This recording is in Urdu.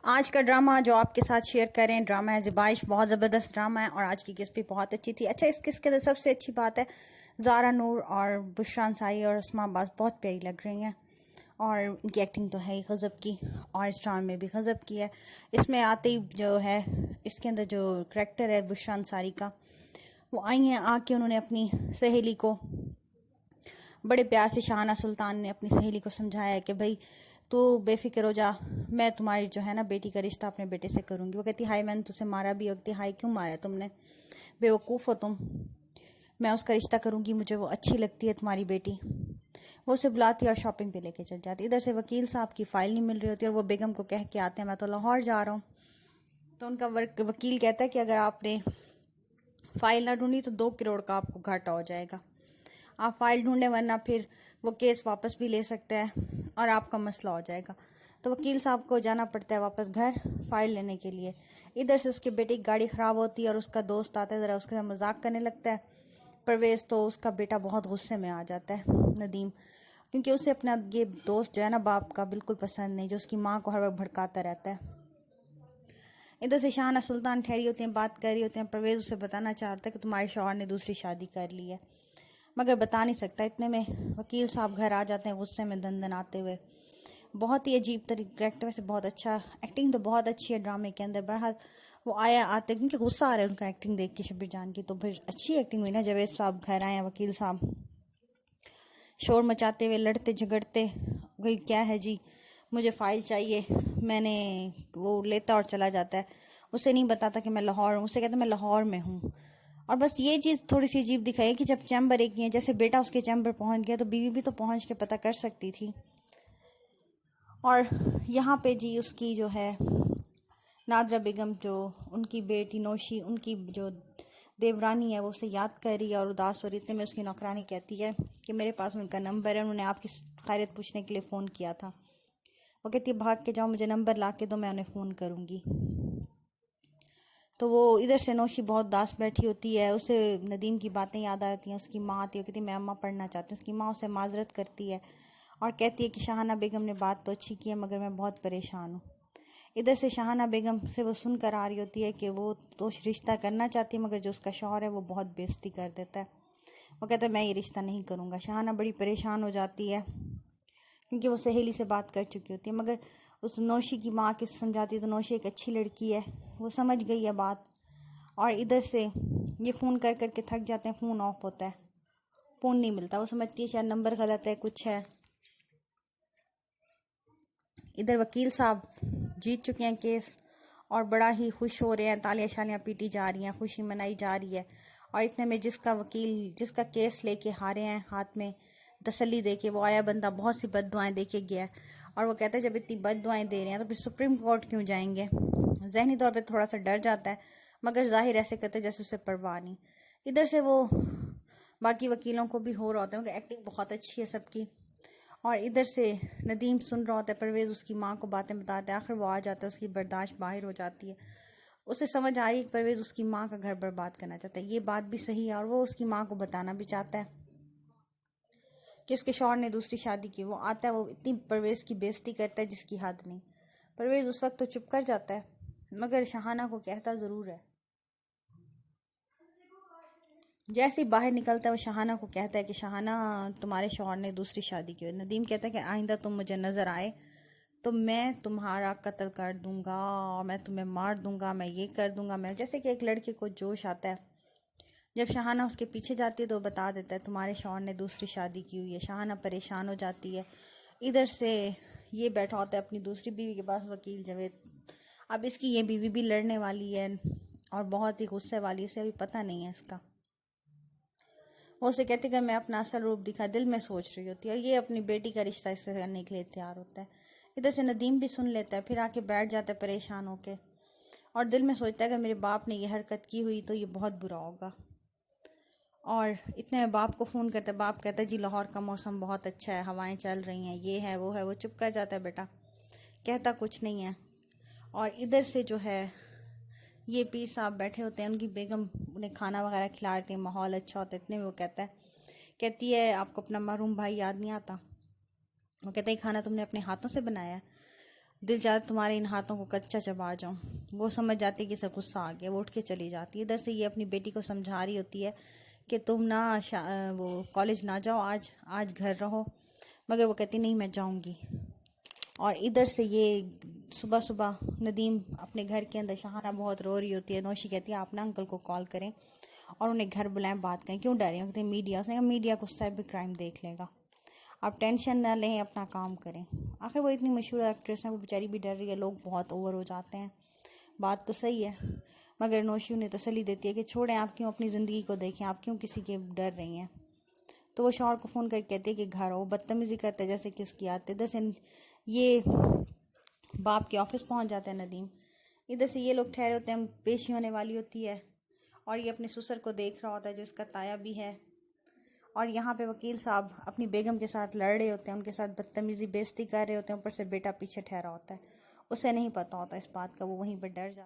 آج کا ڈرامہ جو آپ کے ساتھ شیئر کریں ڈرامہ ہے زبائش، بہت زبردست ڈرامہ ہے اور آج کی قسط بھی بہت اچھی تھی۔ اچھا، اس قسط کے اندر سب سے اچھی بات ہے زارا نور اور بشرا انصاری اور اسما عباس بہت پیاری لگ رہی ہیں اور ان کی ایکٹنگ تو ہے ہی غضب کی، اور اس ڈرامے میں بھی غضب کی ہے۔ اس میں آتے ہی جو ہے اس کے اندر جو کریکٹر ہے بشرا انصاری کا، وہ آئی ہیں، آ کے انہوں نے اپنی سہیلی کو بڑے پیار سے، شاہانہ سلطان نے اپنی سہیلی کو سمجھایا ہے کہ بھائی تو بے فکر ہو جا، میں تمہاری جو ہے نا بیٹی کا رشتہ اپنے بیٹے سے کروں گی۔ وہ کہتی ہائی میں نے تجھے مارا بھی، ہوتی ہائی کیوں مارا تم نے، بے وقوف ہو تم، میں اس کا رشتہ کروں گی، مجھے وہ اچھی لگتی ہے تمہاری بیٹی۔ وہ اسے بلاتی اور شاپنگ پہ لے کے چل جاتی۔ ادھر سے وکیل صاحب کی فائل نہیں مل رہی ہوتی اور وہ بیگم کو کہہ کے آتے ہیں میں تو لاہور جا رہا ہوں۔ تو ان کا وکیل کہتا ہے کہ اگر آپ نے فائل نہ ڈھونڈی تو 2 کروڑ کا آپ کو گھاٹا ہو جائے گا، آپ فائل ڈھونڈیں ورنہ پھر وہ کیس واپس بھی لے سکتا ہے اور آپ کا مسئلہ ہو جائے گا۔ تو وکیل صاحب کو جانا پڑتا ہے واپس گھر فائل لینے کے لیے۔ ادھر سے اس کے بیٹے کی گاڑی خراب ہوتی ہے اور اس کا دوست آتا ہے، ذرا اس کے ساتھ مذاق کرنے لگتا ہے پرویز، تو اس کا بیٹا بہت غصے میں آ جاتا ہے ندیم، کیونکہ اسے اپنا یہ دوست جو ہے نا باپ کا بالکل پسند نہیں، جو اس کی ماں کو ہر وقت بھڑکاتا رہتا ہے۔ ادھر سے شاہانہ سلطان ٹھہری ہوتی ہیں، بات کر رہی ہوتی ہیں، پرویز اسے بتانا چاہتا ہے کہ تمہارے شوہر نے دوسری شادی کر لی ہے، مگر بتا نہیں سکتا۔ اتنے میں وکیل صاحب گھر آ جاتے ہیں غصے میں دن آتے ہوئے۔ بہت ہی عجیب کریکٹر سے، بہت اچھا ایکٹنگ تو بہت اچھی ہے ڈرامے کے اندر۔ بہرحال وہ آتے کیونکہ غصہ آ رہا ہے ان کا ایکٹنگ دیکھ کے شبیر جان کی، تو پھر اچھی ایکٹنگ ہوئی نا۔ جاوید صاحب گھر آئے ہیں، وکیل صاحب شور مچاتے ہوئے، لڑتے جھگڑتے، وہی کیا ہے جی مجھے فائل چاہیے، میں نے وہ لیتا اور چلا جاتا ہے، اسے نہیں بتاتا کہ میں لاہور ہوں، اسے کہتا میں لاہور میں ہوں۔ اور بس یہ چیز تھوڑی سی عجیب دکھائی کہ جب چیمبر ایک ہے، جیسے بیٹا اس کے چیمبر پہنچ گیا تو بیوی بھی تو پہنچ کے پتہ کر سکتی تھی۔ اور یہاں پہ جی اس کی جو ہے نادرہ بیگم، جو ان کی بیٹی نوشی، ان کی جو دیورانی ہے، وہ اسے یاد کر رہی ہے اور اداس ہو رہی ہے۔ اتنے میں اس کی نوکرانی کہتی ہے کہ میرے پاس ان کا نمبر ہے، انہوں نے آپ کی خیریت پوچھنے کے لیے فون کیا تھا۔ وہ کہتی ہے بھاگ کے جاؤ، مجھے نمبر لا کے دو، میں انہیں فون کروں گی۔ تو وہ ادھر سے نوشی بہت اداس بیٹھی ہوتی ہے، اسے ندیم کی باتیں یاد آتی ہیں، اس کی ماں آتی ہے، کہتی ہے میں اماں پڑھنا چاہتی ہوں۔ اس کی ماں اسے معذرت کرتی ہے اور کہتی ہے کہ شاہانہ بیگم نے بات تو اچھی کی ہے مگر میں بہت پریشان ہوں۔ ادھر سے شاہانہ بیگم سے وہ سن کر آ رہی ہوتی ہے کہ وہ تو رشتہ کرنا چاہتی ہے مگر جو اس کا شوہر ہے وہ بہت بےعزتی کر دیتا ہے۔ وہ کہتا ہے میں یہ رشتہ نہیں کروں گا۔ شاہانہ بڑی پریشان ہو جاتی ہے کیونکہ وہ سہیلی سے بات کر چکی ہوتی ہے، مگر اس نوشی کی ماں کے سمجھاتی ہے تو نوشی ایک اچھی لڑکی ہے، وہ سمجھ گئی ہے بات۔ اور ادھر سے یہ فون کر کر کے تھک جاتے ہیں، فون آف ہوتا ہے، فون نہیں ملتا، وہ سمجھتی ہے شاید نمبر غلط ہے، کچھ ہے۔ ادھر وکیل صاحب جیت چکے ہیں کیس اور بڑا ہی خوش ہو رہے ہیں، تالیاں شالیاں پیٹی جا رہی ہیں، خوشی منائی جا رہی ہے۔ اور اتنے میں جس کا کیس لے کے ہارے ہیں، ہاتھ میں تسلی دے کے وہ آیا بندہ بہت سی بد دعائیں دے کے گیا ہے، اور وہ کہتا ہے جب اتنی بد دعائیں دے رہے ہیں تو پھر سپریم کورٹ کیوں جائیں گے۔ ذہنی طور پہ تھوڑا سا ڈر جاتا ہے مگر ظاہر ایسے کرتے جیسے اسے پرواہ نہیں۔ ادھر سے وہ باقی وکیلوں کو بھی ہو رہا ہوتا ہے کیونکہ ایکٹنگ بہت اچھی ہے سب کی۔ اور ادھر سے ندیم سن رہا ہوتا ہے، پرویز اس کی ماں کو باتیں بتاتے ہیں، آخر وہ آ جاتا ہے، اس کی برداشت باہر ہو جاتی ہے، اسے سمجھ آ رہی ہے کہ پرویز اس کی ماں کا گھر برباد کرنا چاہتا ہے، یہ بات بھی صحیح ہے، اور وہ اس کی ماں کو بتانا بھی چاہتا ہے کہ اس کے شوہر نے دوسری شادی کی۔ وہ آتا ہے، وہ اتنی پرویز کی بےعزتی کرتا ہے جس کی حد نہیں۔ پرویز اس وقت تو چپ کر جاتا ہے مگر شاہانہ کو کہتا ضرور ہے۔ جیسے ہی باہر نکلتا ہے وہ شاہانہ کو کہتا ہے کہ شاہانہ تمہارے شوہر نے دوسری شادی کی۔ ندیم کہتا ہے کہ آئندہ تم مجھے نظر آئے تو میں تمہارا قتل کر دوں گا اور میں تمہیں مار دوں گا، میں یہ کر دوں گا، میں جیسے کہ ایک لڑکے کو جوش آتا ہے جب شاہانہ اس کے پیچھے جاتی ہے تو وہ بتا دیتا ہے تمہارے شوہر نے دوسری شادی کی ہوئی ہے۔ شاہانہ پریشان ہو جاتی ہے۔ ادھر سے یہ بیٹھا ہوتا ہے اپنی دوسری بیوی کے پاس، وکیل جاوید۔ اب اس کی یہ بیوی بھی لڑنے والی ہے اور بہت ہی غصے والی ہے، اسے ابھی پتہ نہیں ہے اس کا۔ وہ اسے کہتے کہ میں اپنا اصل روپ دکھا، دل میں سوچ رہی ہوتی ہے، اور یہ اپنی بیٹی کا رشتہ اس سے کرنے کے لیے تیار ہوتا ہے۔ ادھر سے ندیم بھی سن لیتا ہے، پھر آ کے بیٹھ جاتا ہے پریشان ہو کے، اور دل میں سوچتا ہے کہ میرے باپ نے یہ حرکت کی ہوئی تو یہ بہت برا ہوگا۔ اور اتنے میں باپ کو فون کرتا ہے، باپ کہتا ہے جی لاہور کا موسم بہت اچھا ہے، ہوائیں چل رہی ہیں، یہ ہے وہ ہے۔ وہ چپ کر جاتا ہے بیٹا، کہتا کچھ نہیں ہے۔ اور ادھر سے جو ہے یہ پیر صاحب بیٹھے ہوتے ہیں، ان کی بیگم انہیں کھانا وغیرہ کھلا رہتے ہیں، ماحول اچھا ہوتا ہے۔ اتنے میں وہ کہتی ہے آپ کو اپنا محروم بھائی یاد نہیں آتا؟ وہ کہتا ہے کھانا تم نے اپنے ہاتھوں سے بنایا ہے؟ دل چاہتا تمہارے ان ہاتھوں کو کچا چبا جاؤں۔ وہ سمجھ جاتی ہے کہ اسے غصہ آ گیا، وہ اٹھ کے چلی جاتی ہے۔ ادھر سے یہ اپنی بیٹی کو سمجھا رہی ہوتی ہے کہ تم نہ وہ کالج نہ جاؤ، آج گھر رہو، مگر وہ کہتی نہیں میں جاؤں گی۔ اور ادھر سے یہ صبح صبح ندیم اپنے گھر کے اندر، شاہانہ بہت رو رہی ہوتی ہے، نوشی کہتی ہے آپ نا انکل کو کال کریں اور انہیں گھر بلائیں، بات کریں، کیوں ڈر رہی ہیں؟ کہتے ہیں میڈیا، اس نے کہا میڈیا کو سائبر کرائم دیکھ لے گا، آپ ٹینشن نہ لیں، اپنا کام کریں۔ آخر وہ اتنی مشہور ایکٹریس ہیں، وہ بیچاری بھی ڈر رہی ہے، لوگ بہت اوور ہو جاتے ہیں، بات تو صحیح ہے، مگر نوشی انہیں تسلی دیتی ہے کہ چھوڑیں، آپ کیوں اپنی زندگی کو دیکھیں، آپ کیوں کسی کے ڈر رہی ہیں۔ تو وہ شوہر کو فون کر کے کہتی ہے کہ گھر ہو، بدتمیزی کرتے ہیں جیسے کہ اس کی عادت ہے۔ ادھر سے یہ باپ کے آفس پہنچ جاتا ہے ندیم، ادھر سے یہ لوگ ٹھہرے ہوتے ہیں، پیشی ہونے والی ہوتی ہے اور یہ اپنے سسر کو دیکھ رہا ہوتا ہے جو اس کا تایا بھی ہے، اور یہاں پہ وکیل صاحب اپنی بیگم کے ساتھ لڑ رہے ہوتے ہیں، ان کے ساتھ بدتمیزی بےعزتی کر رہے ہوتے ہیں، اوپر سے بیٹا پیچھے ٹھہرا ہوتا ہے، اسے نہیں پتہ ہوتا اس بات کا، وہ وہیں پہ ڈر جاتا ہے۔